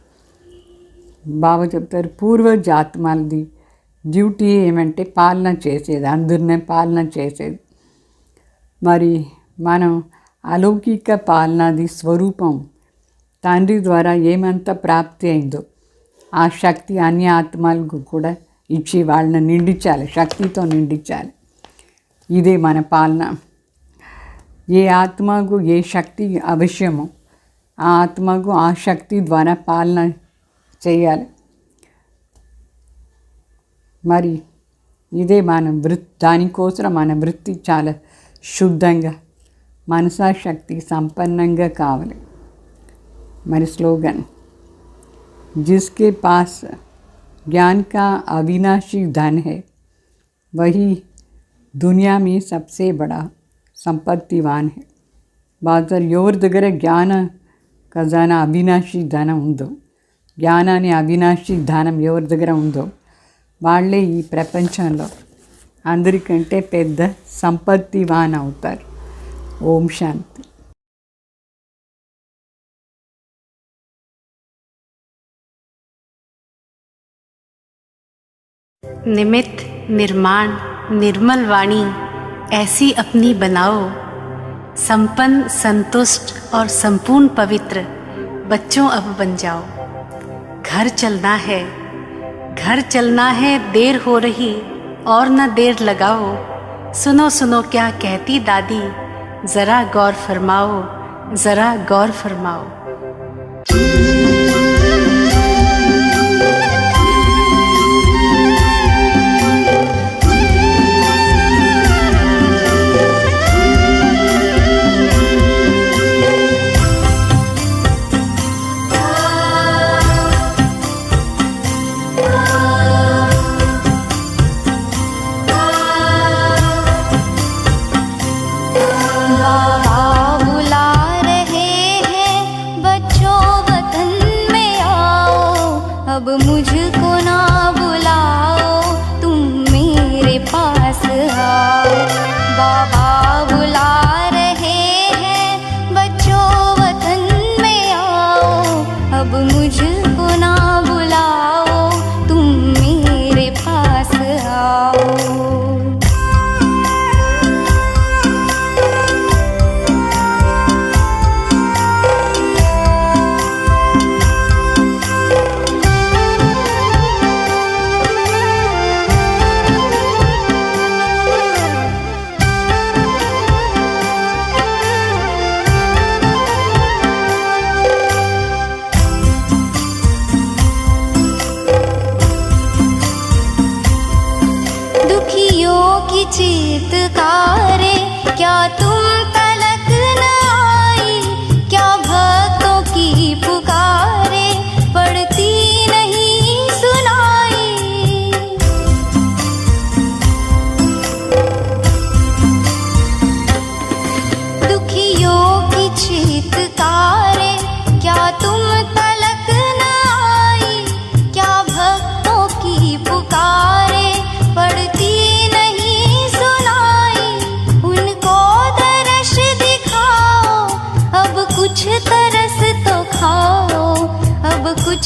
బాబా చెప్తారు పూర్వజ ఆత్మలది డ్యూటీ ఏమంటే పాలన చేసేది, అందరినే పాలన చేసేది. మరి మనం అలౌకిక పాలనది స్వరూపం తండ్రి ద్వారా ఏమంత ప్రాప్తి అయిందో ఆ శక్తి అన్య ఆత్మలకు కూడా ఇచ్చి వాళ్ళని నిండించాలి, శక్తితో నిండించాలి. ఇదే మన పాలన. ఏ ఆత్మకు ఏ శక్తి అవశ్యమో ఆ ఆత్మకు ఆ శక్తి ద్వారా పాలన చేయాలి. మరి ఇదే మన దానికోసం మన వృత్తి చాలా శుద్ధంగా మనసా శక్తి సంపన్నంగా కావాలి. మరి స్లోగన్ जिसके पास ज्ञान का अविनाशी धन है वही दुनिया में सबसे बड़ा संपत्तिवान है. బాగా ఎవరి దగ్గర జ్ఞాన ఖజానా అవినాశి ధనం ఉందో, జ్ఞానాన్ని అవినాశి ధనం ఎవరి దగ్గర ఉందో వాళ్ళే ఈ ప్రపంచంలో అందరికంటే పెద్ద సంపత్తివాన్ అవుతారు. ఓం శాంతి. निमित्त निर्माण निर्मल वाणी ऐसी अपनी बनाओ. संपन्न संतुष्ट और संपूर्ण पवित्र बच्चों अब बन जाओ. घर चलना है देर हो रही और न देर लगाओ. सुनो सुनो क्या कहती दादी, ज़रा गौर फरमाओ, ज़रा गौर फरमाओ. अब मुझको ना बुलाओ, तुम मेरे पास आओ. बाबा बुला रहे हैं बच्चों वतन में आओ. अब मुझको ना बुलाओ, तुम मेरे पास आओ.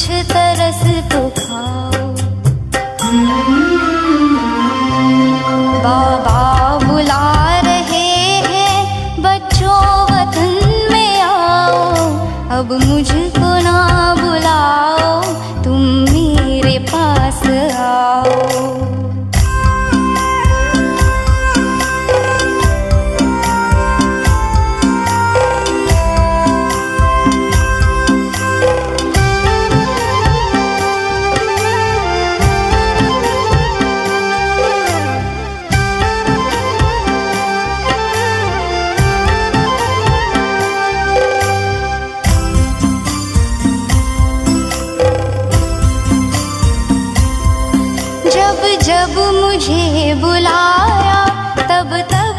कुछ तरस तो खाओ। बाबा बुला रहे हैं बच्चों वतन में आओ, अब मुझको ना बुलाओ, तुम मेरे पास आओ। जब जब मुझे बुलाया तब तब